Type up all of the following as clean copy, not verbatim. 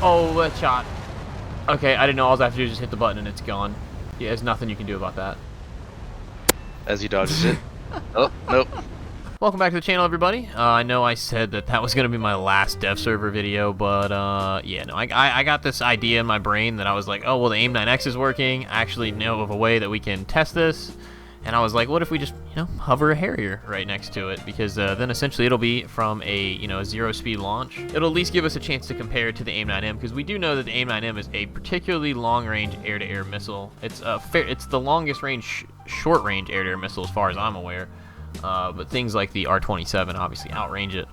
Oh, that shot. Okay, I didn't know. All I have to do is just hit the button and it's gone. Yeah, there's nothing you can do about that. As he dodges it. Oh, nope. Welcome back to the channel, everybody. I know I said that was going to be my last dev server video, but yeah, no, I got this idea in my brain that I was like, oh, well, the AIM-9X is working. I actually know of a way that we can test this. And I was like, what if we just, hover a Harrier right next to it? Because then essentially it'll be from a, a zero-speed launch. It'll at least give us a chance to compare it to the AIM-9M, because we do know that the AIM-9M is a particularly long-range air-to-air missile. It's it's the longest-range, short-range air-to-air missile as far as I'm aware. But things like the R-27 obviously outrange it.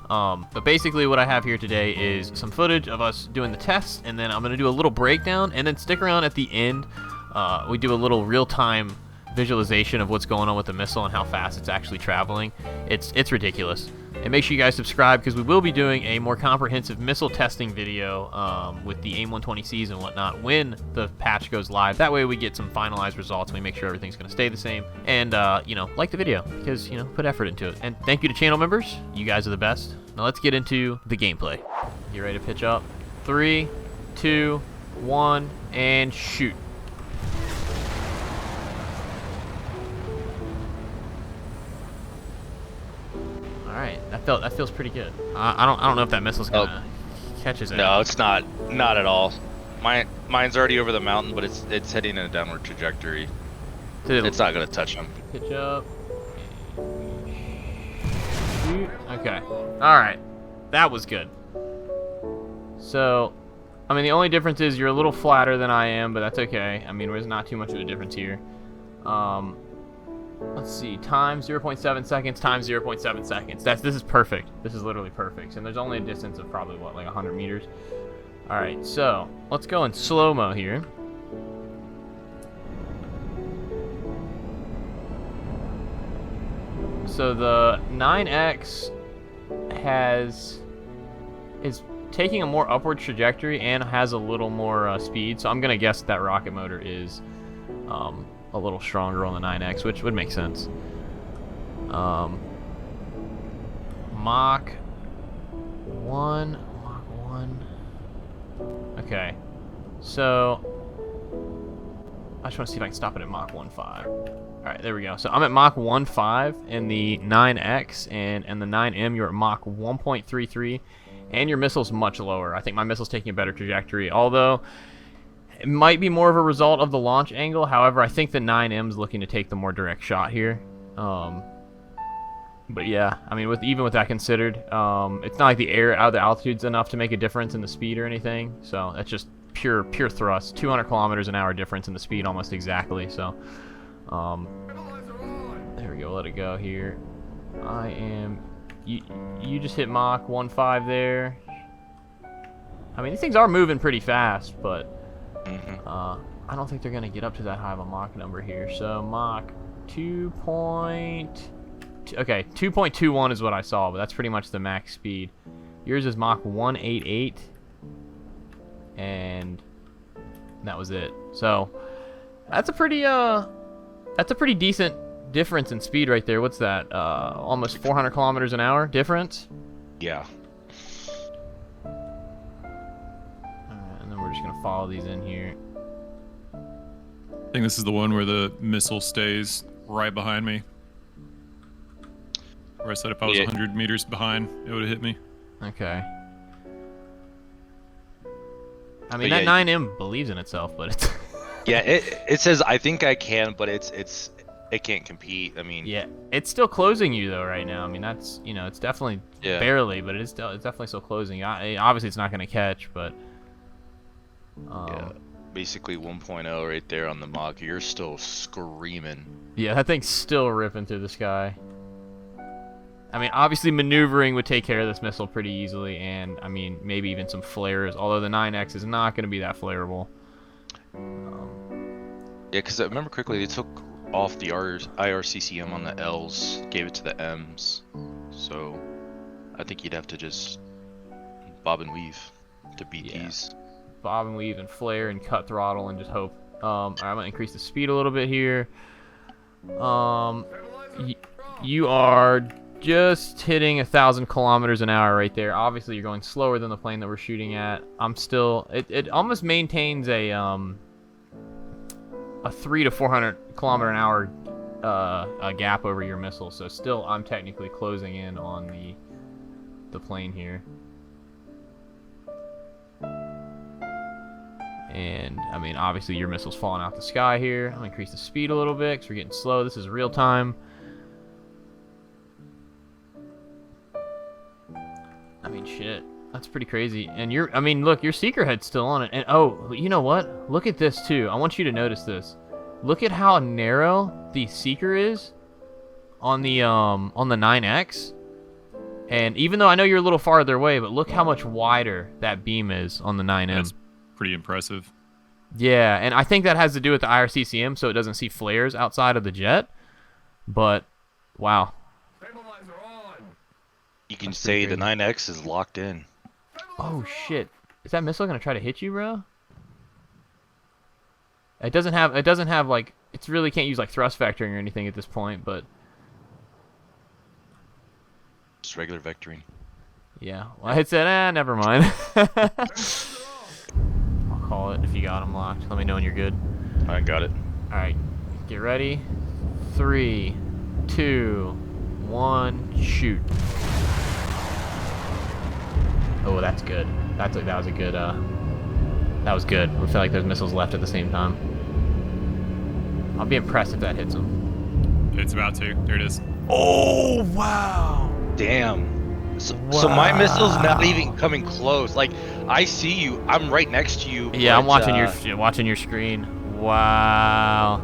But basically what I have here today is some footage of us doing the test, and then I'm going to do a little breakdown, and then stick around at the end. We do a little real-time visualization of what's going on with the missile and how fast it's actually traveling. It's ridiculous. And make sure you guys subscribe, because we will be doing a more comprehensive missile testing video with the AIM-120Cs and whatnot when the patch goes live. That way we get some finalized results and we make sure everything's going to stay the same. And, like the video, because, put effort into it. And thank you to channel members. You guys are the best. Now let's get into the gameplay. You ready to pitch up? 3, 2, 1, and shoot. Alright, that feels pretty good. I don't know if that missile's gonna catch his ass. No, it's not at all. Mine's already over the mountain, but it's heading in a downward trajectory. It's not gonna touch him. Pitch up. Shoot. Okay. Alright. That was good. So, I mean, the only difference is you're a little flatter than I am, but that's okay. I mean, there's not too much of a difference here. Let's see, time 0.7 seconds, time 0.7 seconds. This is perfect. This is literally perfect. And there's only a distance of probably, what, like 100 meters? Alright, so, let's go in slow-mo here. So the 9X is taking a more upward trajectory and has a little more speed. So I'm going to guess that rocket motor is a little stronger on the 9X, which would make sense. Mach 1. Okay, so I just want to see if I can stop it at Mach 1.5. Alright, there we go. So I'm at Mach 1.5 in the 9X, and the 9M you're at Mach 1.33, and your missile's much lower. I think my missile's taking a better trajectory, although it might be more of a result of the launch angle. However, I think the 9M's looking to take the more direct shot here. But yeah, I mean, even with that considered, it's not like the altitude's enough to make a difference in the speed or anything. So that's just pure thrust. 200 kilometers an hour difference in the speed, almost exactly. So, there we go. Let it go here. You just hit Mach 1.5 there. I mean, these things are moving pretty fast, but I don't think they're going to get up to that high of a Mach number here. So Mach 2.21 is what I saw, but that's pretty much the max speed. Yours is Mach 1.88, and that was it. So that's a pretty decent difference in speed right there. What's that? Almost 400 kilometers an hour difference. Yeah. And then we're just gonna follow these in here. I think this is the one where the missile stays right behind me. Where I said if I was 100 meters behind, it would have hit me. Okay. I mean, that 9M believes in itself, but it's... Yeah, it says, I think I can, but it can't compete. I mean... Yeah, it's still closing you, though, right now. I mean, that's, it's definitely barely, but it's definitely still closing. Obviously, it's not going to catch, but... yeah. Basically 1.0 right there on the Mach. You're still screaming. Yeah, that thing's still ripping through the sky. I mean, obviously maneuvering would take care of this missile pretty easily, and I mean, maybe even some flares, although the 9X is not going to be that flareable. Yeah, because I remember quickly, they took off the IRCCM on the L's, gave it to the M's, so I think you'd have to just bob and weave to beat these. Bob and weave and flare and cut throttle and just hope. Alright, I'm gonna increase the speed a little bit here. You are just hitting 1,000 kilometers an hour right there. Obviously, you're going slower than the plane that we're shooting at. I'm still. It almost maintains a 300 to 400 kilometer an hour a gap over your missile. So still, I'm technically closing in on the plane here. And, I mean, obviously your missile's falling out the sky here. I'm going to increase the speed a little bit because we're getting slow. This is real time. I mean, shit. That's pretty crazy. And I mean, look, your seeker head's still on it. And, oh, you know what? Look at this, too. I want you to notice this. Look at how narrow the seeker is on the 9X. And even though I know you're a little farther away, but look how much wider that beam is on the 9M. That's pretty impressive. Yeah, and I think that has to do with the IRCCM, so it doesn't see flares outside of the jet. But, wow. You can say the 9X is locked in. Oh, shit. Is that missile going to try to hit you, bro? It doesn't have, like, it really can't use, like, thrust vectoring or anything at this point, but... Just regular vectoring. Yeah, well, I said, never mind. I'll call it if you got them locked. Let me know when you're good. I got it. Alright, get ready. 3, 2, 1, shoot. Oh, that's good. That was a good, that was good. I feel like there's missiles left at the same time. I'll be impressed if that hits them. It's about to. There it is. Oh, wow. Damn. So my missile's not even coming close. Like, I see you. I'm right next to you. Yeah, but, I'm watching watching your screen. Wow.